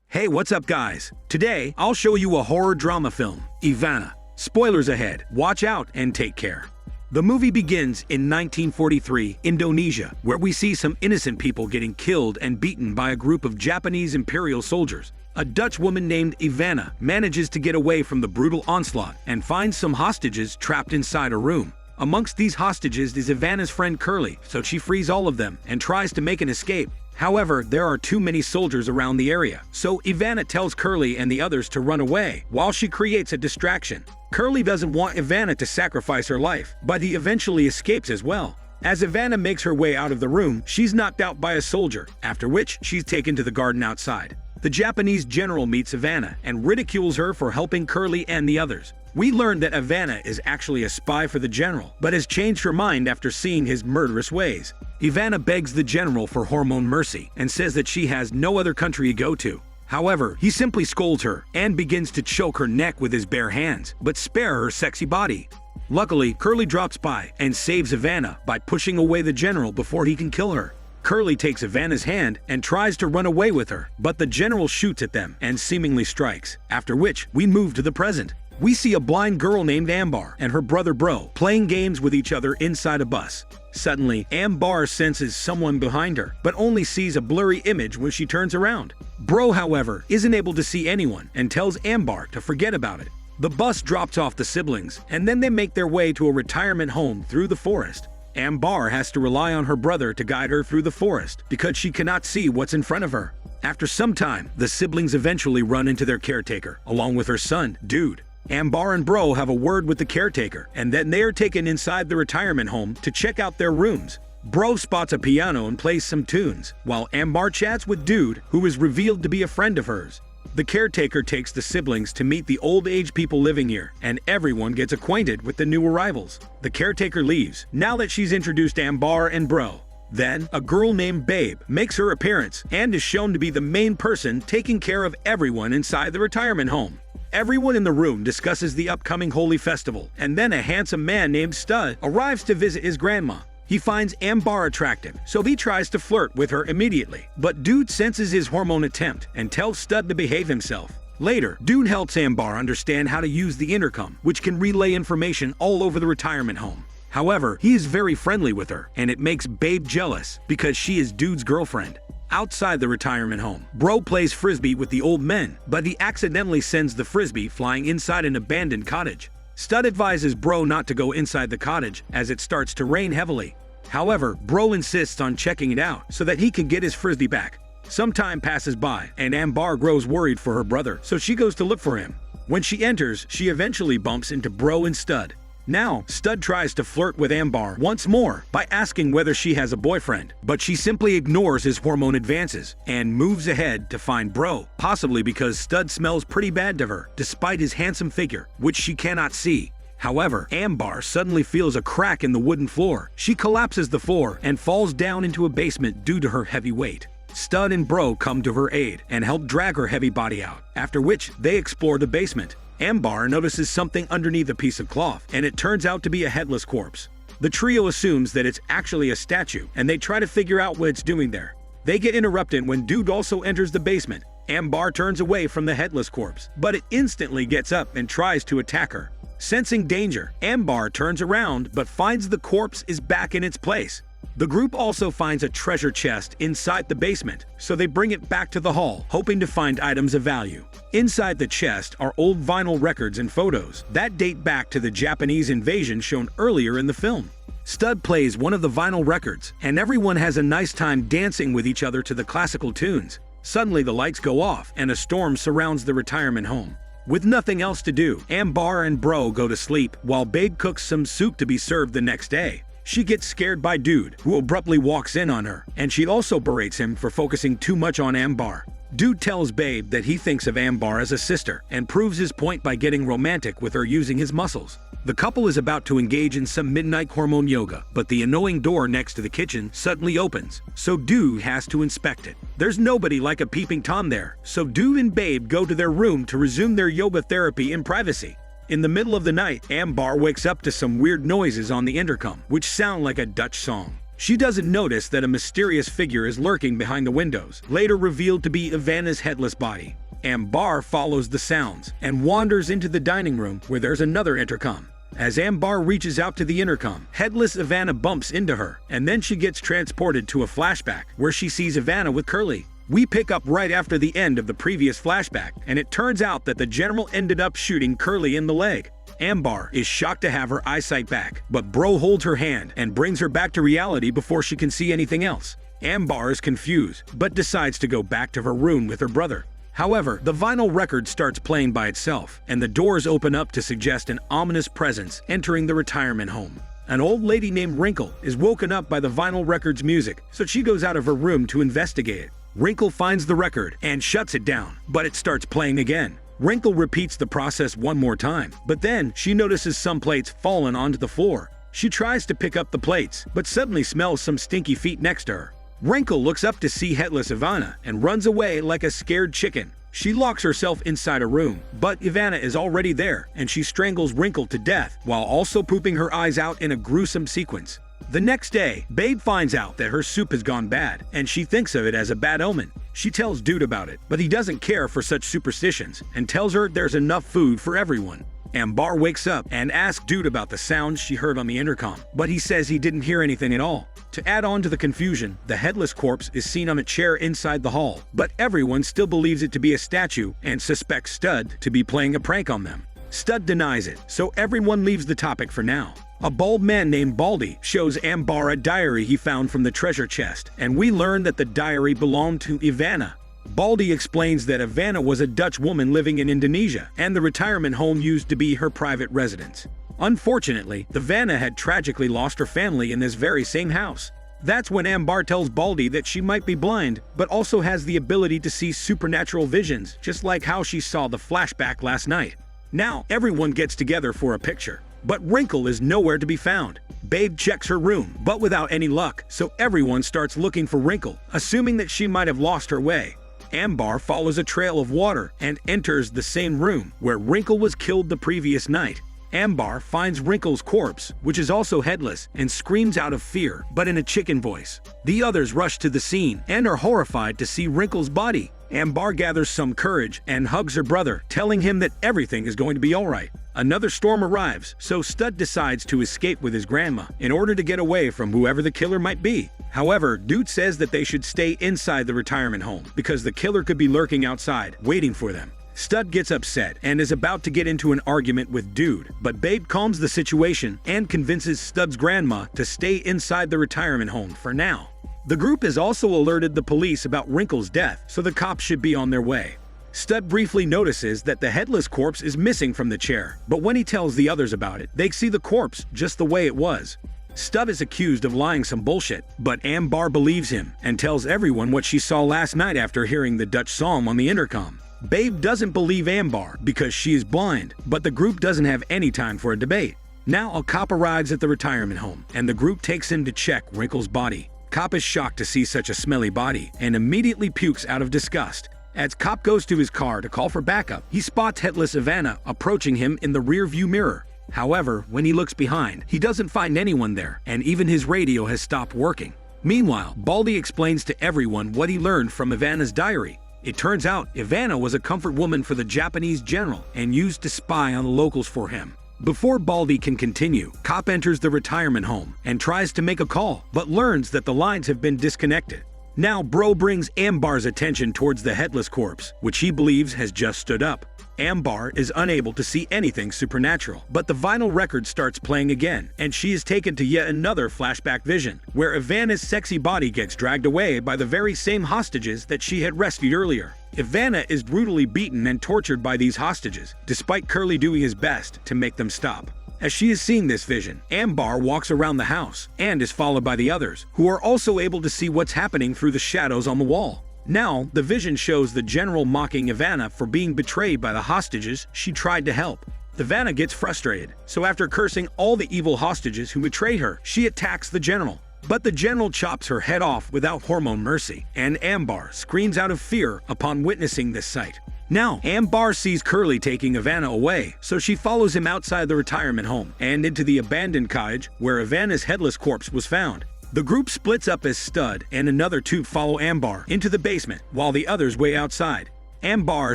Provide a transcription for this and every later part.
Hey, what's up guys? Today, I'll show you a horror drama film, IVANNA. Spoilers ahead, watch out and take care. The movie begins in 1943, Indonesia, where we see some innocent people getting killed and beaten by a group of Japanese imperial soldiers. A Dutch woman named IVANNA manages to get away from the brutal onslaught and finds some hostages trapped inside a room. Amongst these hostages is IVANNA's friend Curly, so she frees all of them and tries to make an escape. However, there are too many soldiers around the area, so IVANNA tells Curly and the others to run away while she creates a distraction. Curly doesn't want IVANNA to sacrifice her life, but he eventually escapes as well. As IVANNA makes her way out of the room, she's knocked out by a soldier, after which she's taken to the garden outside. The Japanese general meets IVANNA and ridicules her for helping Curly and the others. We learn that IVANNA is actually a spy for the general, but has changed her mind after seeing his murderous ways. IVANNA begs the general for hormone mercy and says that she has no other country to go to. However, he simply scolds her and begins to choke her neck with his bare hands, but spare her sexy body. Luckily, Curly drops by and saves IVANNA by pushing away the general before he can kill her. Curly takes IVANNA's hand and tries to run away with her, but the general shoots at them and seemingly strikes, after which we move to the present. We see a blind girl named Ambar and her brother Bro playing games with each other inside a bus. Suddenly, Ambar senses someone behind her, but only sees a blurry image when she turns around. Bro, however, isn't able to see anyone and tells Ambar to forget about it. The bus drops off the siblings, and then they make their way to a retirement home through the forest. Ambar has to rely on her brother to guide her through the forest because she cannot see what's in front of her. After some time, the siblings eventually run into their caretaker, along with her son, Dude. Ambar and Bro have a word with the caretaker, and then they are taken inside the retirement home to check out their rooms. Bro spots a piano and plays some tunes, while Ambar chats with Dude, who is revealed to be a friend of hers. The caretaker takes the siblings to meet the old-age people living here, and everyone gets acquainted with the new arrivals. The caretaker leaves, now that she's introduced Ambar and Bro. Then, a girl named Babe makes her appearance and is shown to be the main person taking care of everyone inside the retirement home. Everyone in the room discusses the upcoming holy festival, and then a handsome man named Stud arrives to visit his grandma. He finds Ambar attractive, so he tries to flirt with her immediately. But Dude senses his hormone attempt and tells Stud to behave himself. Later, Dude helps Ambar understand how to use the intercom, which can relay information all over the retirement home. However, he is very friendly with her, and it makes Babe jealous because she is Dude's girlfriend. Outside the retirement home, Bro plays frisbee with the old men, but he accidentally sends the frisbee flying inside an abandoned cottage. Stud advises Bro not to go inside the cottage as it starts to rain heavily. However, Bro insists on checking it out so that he can get his frisbee back. Some time passes by, and Ambar grows worried for her brother, so she goes to look for him. When she enters, she eventually bumps into Bro and Stud. Now, Stud tries to flirt with Ambar once more by asking whether she has a boyfriend, but she simply ignores his hormone advances and moves ahead to find Bro, possibly because Stud smells pretty bad to her, despite his handsome figure, which she cannot see. However, Ambar suddenly feels a crack in the wooden floor. She collapses the floor and falls down into a basement due to her heavy weight. Stud and Bro come to her aid and help drag her heavy body out, after which they explore the basement. Ambar notices something underneath a piece of cloth, and it turns out to be a headless corpse. The trio assumes that it's actually a statue, and they try to figure out what it's doing there. They get interrupted when Dude also enters the basement. Ambar turns away from the headless corpse, but it instantly gets up and tries to attack her. Sensing danger, Ambar turns around but finds the corpse is back in its place. The group also finds a treasure chest inside the basement, so they bring it back to the hall, hoping to find items of value. Inside the chest are old vinyl records and photos that date back to the Japanese invasion shown earlier in the film. Stud plays one of the vinyl records, and everyone has a nice time dancing with each other to the classical tunes. Suddenly the lights go off and a storm surrounds the retirement home. With nothing else to do, Ambar and Bro go to sleep while Babe cooks some soup to be served the next day. She gets scared by Dude, who abruptly walks in on her, and she also berates him for focusing too much on Ambar. Dude tells Babe that he thinks of Ambar as a sister and proves his point by getting romantic with her using his muscles. The couple is about to engage in some midnight hormone yoga, but the annoying door next to the kitchen suddenly opens, so Dude has to inspect it. There's nobody like a peeping Tom there, so Dude and Babe go to their room to resume their yoga therapy in privacy. In the middle of the night, Ambar wakes up to some weird noises on the intercom, which sound like a Dutch song. She doesn't notice that a mysterious figure is lurking behind the windows, later revealed to be IVANNA's headless body. Ambar follows the sounds and wanders into the dining room where there's another intercom. As Ambar reaches out to the intercom, headless IVANNA bumps into her, and then she gets transported to a flashback where she sees IVANNA with Curly. We pick up right after the end of the previous flashback, and it turns out that the general ended up shooting Curly in the leg. Ambar is shocked to have her eyesight back, but Bro holds her hand and brings her back to reality before she can see anything else. Ambar is confused, but decides to go back to her room with her brother. However, the vinyl record starts playing by itself, and the doors open up to suggest an ominous presence entering the retirement home. An old lady named Wrinkle is woken up by the vinyl record's music, so she goes out of her room to investigate it. Wrinkle finds the record and shuts it down, but it starts playing again. Wrinkle repeats the process one more time, but then she notices some plates fallen onto the floor. She tries to pick up the plates, but suddenly smells some stinky feet next to her. Wrinkle looks up to see headless IVANNA and runs away like a scared chicken. She locks herself inside a room, but IVANNA is already there, and she strangles Wrinkle to death while also pooping her eyes out in a gruesome sequence. The next day, Babe finds out that her soup has gone bad, and she thinks of it as a bad omen. She tells Dude about it, but he doesn't care for such superstitions and tells her there's enough food for everyone. Ambar wakes up and asks Dude about the sounds she heard on the intercom, but he says he didn't hear anything at all. To add on to the confusion, the headless corpse is seen on a chair inside the hall, but everyone still believes it to be a statue and suspects Stud to be playing a prank on them. Stud denies it, so everyone leaves the topic for now. A bald man named Baldy shows Ambar a diary he found from the treasure chest, and we learn that the diary belonged to IVANNA. Baldy explains that IVANNA was a Dutch woman living in Indonesia, and the retirement home used to be her private residence. Unfortunately, IVANNA had tragically lost her family in this very same house. That's when Ambar tells Baldy that she might be blind, but also has the ability to see supernatural visions, just like how she saw the flashback last night. Now, everyone gets together for a picture. But Wrinkle is nowhere to be found. Babe checks her room, but without any luck, so everyone starts looking for Wrinkle, assuming that she might have lost her way. Ambar follows a trail of water and enters the same room where Wrinkle was killed the previous night. Ambar finds Wrinkle's corpse, which is also headless, and screams out of fear, but in a chicken voice. The others rush to the scene and are horrified to see Wrinkle's body. Ambar gathers some courage and hugs her brother, telling him that everything is going to be alright. Another storm arrives, so Stud decides to escape with his grandma in order to get away from whoever the killer might be. However, Dude says that they should stay inside the retirement home because the killer could be lurking outside, waiting for them. Stud gets upset and is about to get into an argument with Dude, but Babe calms the situation and convinces Stud's grandma to stay inside the retirement home for now. The group has also alerted the police about Wrinkle's death, so the cops should be on their way. Stud briefly notices that the headless corpse is missing from the chair, but when he tells the others about it, they see the corpse just the way it was. Stud is accused of lying some bullshit, but Ambar believes him and tells everyone what she saw last night after hearing the Dutch song on the intercom. Babe doesn't believe Ambar because she is blind, but the group doesn't have any time for a debate. Now a cop arrives at the retirement home, and the group takes him to check Wrinkle's body. Cop is shocked to see such a smelly body and immediately pukes out of disgust. As Cop goes to his car to call for backup, he spots headless IVANNA approaching him in the rear-view mirror. However, when he looks behind, he doesn't find anyone there, and even his radio has stopped working. Meanwhile, Baldy explains to everyone what he learned from IVANNA's diary. It turns out IVANNA was a comfort woman for the Japanese general and used to spy on the locals for him. Before Baldy can continue, Cop enters the retirement home and tries to make a call, but learns that the lines have been disconnected. Now Bro brings Ambar's attention towards the headless corpse, which he believes has just stood up. Ambar is unable to see anything supernatural, but the vinyl record starts playing again, and she is taken to yet another flashback vision, where IVANNA's sexy body gets dragged away by the very same hostages that she had rescued earlier. IVANNA is brutally beaten and tortured by these hostages, despite Curly doing his best to make them stop. As she is seeing this vision, Ambar walks around the house and is followed by the others, who are also able to see what's happening through the shadows on the wall. Now, the vision shows the general mocking IVANNA for being betrayed by the hostages she tried to help. IVANNA gets frustrated, so after cursing all the evil hostages who betrayed her, she attacks the general. But the general chops her head off without hormone mercy, and Ambar screams out of fear upon witnessing this sight. Now, Ambar sees Curly taking IVANNA away, so she follows him outside the retirement home and into the abandoned cottage where IVANNA's headless corpse was found. The group splits up as Stud and another two follow Ambar into the basement while the others wait outside. Ambar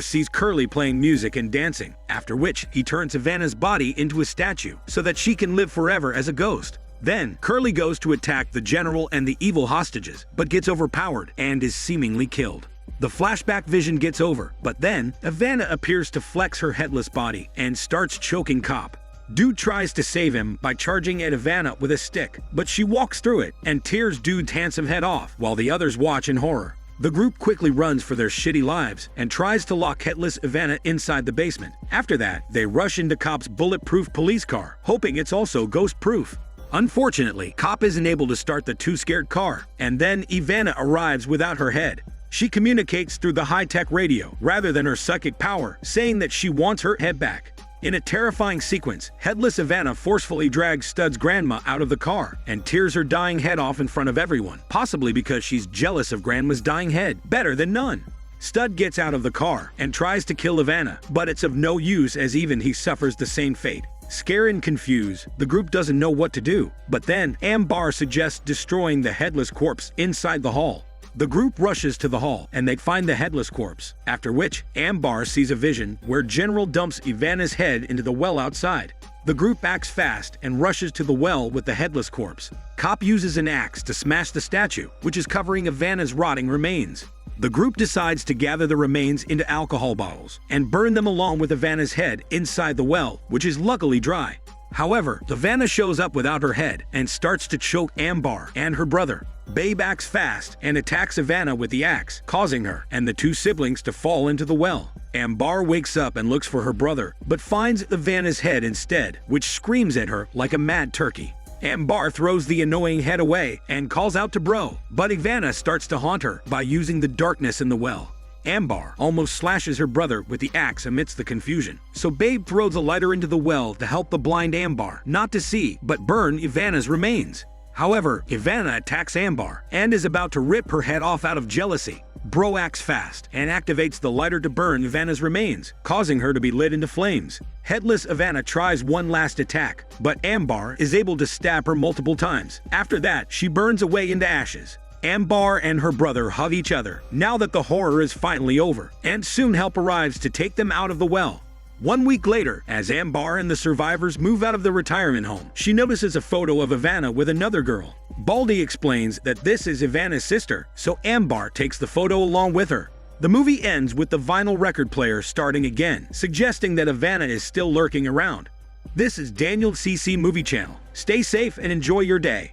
sees Curly playing music and dancing, after which he turns IVANNA's body into a statue so that she can live forever as a ghost. Then, Curly goes to attack the general and the evil hostages, but gets overpowered and is seemingly killed. The flashback vision gets over, but then IVANNA appears to flex her headless body and starts choking Cop. Dude tries to save him by charging at IVANNA with a stick, but she walks through it and tears Dude's handsome head off while the others watch in horror. The group quickly runs for their shitty lives and tries to lock headless IVANNA inside the basement. After that, they rush into Cop's bulletproof police car, hoping it's also ghost-proof. Unfortunately, Cop isn't able to start the too-scared car, and then IVANNA arrives without her head. She communicates through the high-tech radio rather than her psychic power, saying that she wants her head back. In a terrifying sequence, headless IVANNA forcefully drags Stud's grandma out of the car and tears her dying head off in front of everyone, possibly because she's jealous of grandma's dying head, better than none. Stud gets out of the car and tries to kill IVANNA, but it's of no use as even he suffers the same fate. Scared and confused, the group doesn't know what to do, but then Ambar suggests destroying the headless corpse inside the hall. The group rushes to the hall and they find the headless corpse, after which Ambar sees a vision where General dumps IVANNA's head into the well outside. The group acts fast and rushes to the well with the headless corpse. Cop uses an axe to smash the statue, which is covering IVANNA's rotting remains. The group decides to gather the remains into alcohol bottles and burn them along with IVANNA's head inside the well, which is luckily dry. However, IVANNA shows up without her head and starts to choke Ambar and her brother. Babe acts fast and attacks IVANNA with the axe, causing her and the two siblings to fall into the well. Ambar wakes up and looks for her brother, but finds IVANNA's head instead, which screams at her like a mad turkey. Ambar throws the annoying head away and calls out to Bro, but IVANNA starts to haunt her by using the darkness in the well. Ambar almost slashes her brother with the axe amidst the confusion, so Babe throws a lighter into the well to help the blind Ambar not to see but burn IVANNA's remains. However, IVANNA attacks Ambar and is about to rip her head off out of jealousy. Bro acts fast and activates the lighter to burn IVANNA's remains, causing her to be lit into flames. Headless IVANNA tries one last attack, but Ambar is able to stab her multiple times. After that, she burns away into ashes. Ambar and her brother hug each other now that the horror is finally over, and soon help arrives to take them out of the well. 1 week later, as Ambar and the survivors move out of the retirement home, she notices a photo of IVANNA with another girl. Baldy explains that this is IVANNA's sister, so Ambar takes the photo along with her. The movie ends with the vinyl record player starting again, suggesting that IVANNA is still lurking around. This is Daniel CC Movie Channel. Stay safe and enjoy your day.